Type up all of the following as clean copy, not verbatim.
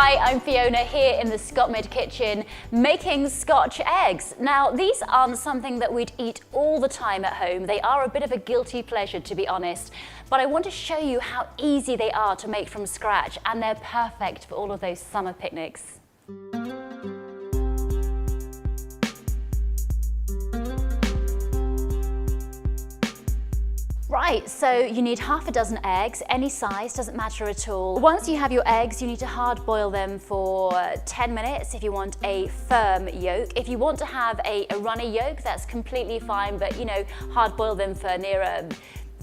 Hi, I'm Fiona here in the Scotmid kitchen making Scotch eggs. Now, these aren't something that we'd eat all the time at home. They are a bit of a guilty pleasure, to be honest. But I want to show you how easy they are to make from scratch, and they're perfect for all of those summer picnics. Right, so you need half a dozen eggs, any size, doesn't matter at all. Once you have your eggs, you need to hard boil them for 10 minutes if you want a firm yolk. If you want to have a runny yolk, that's completely fine, but you know, hard boil them for nearer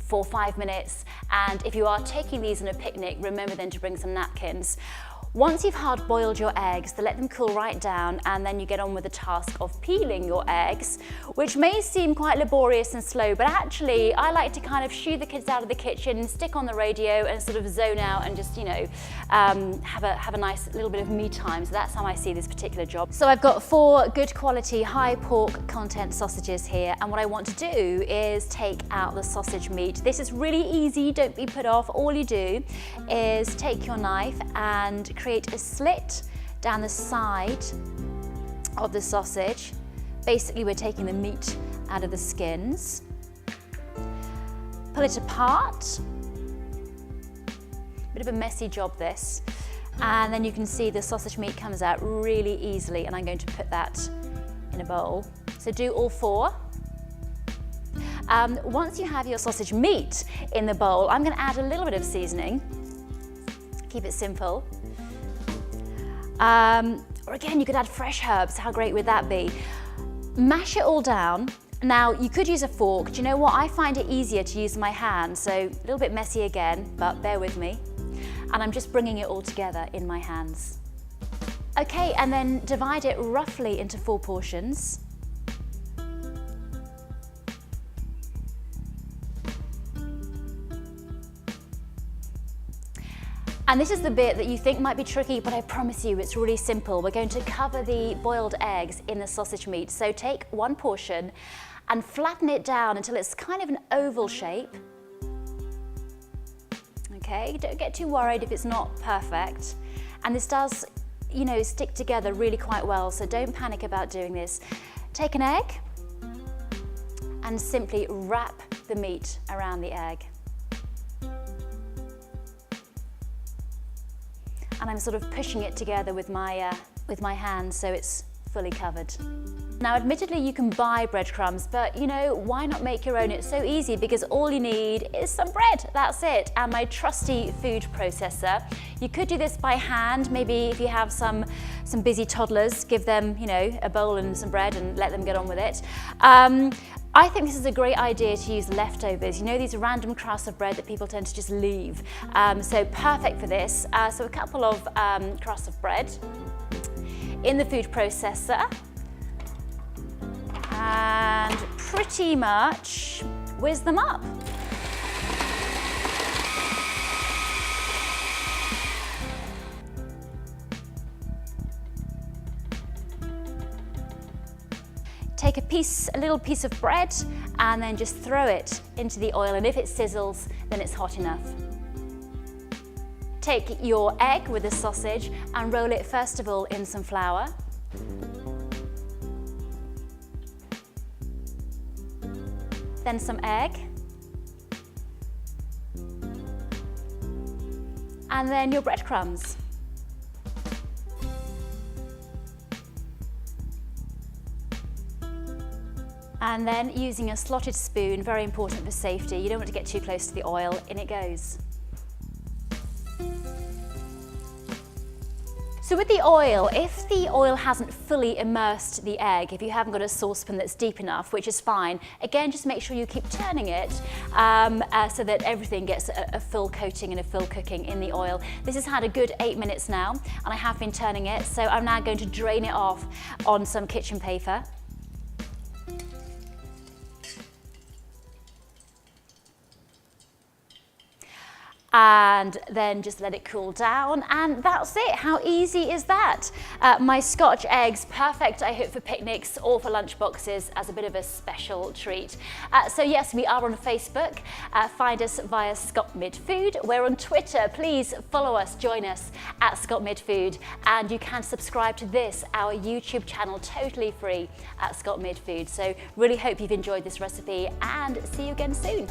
4 or 5 minutes. And if you are taking these on a picnic, remember then to bring some napkins. Once you've hard boiled your eggs, to let them cool right down, and then you get on with the task of peeling your eggs, which may seem quite laborious and slow, but actually I like to kind of shoo the kids out of the kitchen, stick on the radio and sort of zone out and just, you know, have a nice little bit of me time. So that's how I see this particular job. So I've got 4 good quality high pork content sausages here, and what I want to do is take out the sausage meat. This is really easy, don't be put off. All you do is take your knife and create a slit down the side of the sausage. Basically, we're taking the meat out of the skins. Pull it apart. Bit of a messy job this. And then you can see the sausage meat comes out really easily, and I'm going to put that in a bowl. So do all 4. Once you have your sausage meat in the bowl, I'm going to add a little bit of seasoning. Keep it simple. Or again, you could add fresh herbs. How great would that be? Mash it all down. Now, you could use a fork. Do you know what? I find it easier to use my hand, so a little bit messy again, but bear with me. And I'm just bringing it all together in my hands. Okay, and then divide it roughly into 4 portions. And this is the bit that you think might be tricky, but I promise you it's really simple. We're going to cover the boiled eggs in the sausage meat. So take 1 portion and flatten it down until it's kind of an oval shape. Okay, don't get too worried if it's not perfect. And this does, you know, stick together really quite well, so don't panic about doing this. Take an egg and simply wrap the meat around the egg. And I'm sort of pushing it together with my hand so it's fully covered. Now, admittedly, you can buy breadcrumbs, but you know, why not make your own? It's so easy because all you need is some bread, that's it, and my trusty food processor. You could do this by hand. Maybe if you have some busy toddlers, give them, you know, a bowl and some bread and let them get on with it. I think this is a great idea to use leftovers. You know, these random crusts of bread that people tend to just leave. So perfect for this. So a couple of crusts of bread in the food processor, and pretty much whiz them up. Take a little piece of bread and then just throw it into the oil, and if it sizzles, then it's hot enough. Take your egg with the sausage and roll it first of all in some flour. Then some egg. And then your breadcrumbs. And then using a slotted spoon, very important for safety. You don't want to get too close to the oil. In it goes. So with the oil, if the oil hasn't fully immersed the egg, if you haven't got a saucepan that's deep enough, which is fine, again, just make sure you keep turning it so that everything gets a full coating and a full cooking in the oil. This has had a good 8 minutes now, and I have been turning it, so I'm now going to drain it off on some kitchen paper. and then just let it cool down, and that's it. How easy is that? My Scotch eggs, perfect I hope for picnics or for lunch boxes as a bit of a special treat. So yes, we are on Facebook. Find us via Scott Mid Food. We're on Twitter. Please follow us, join us at Scott Mid Food, and you can subscribe to this, our YouTube channel, totally free at Scott Mid Food. So really hope you've enjoyed this recipe, and see you again soon.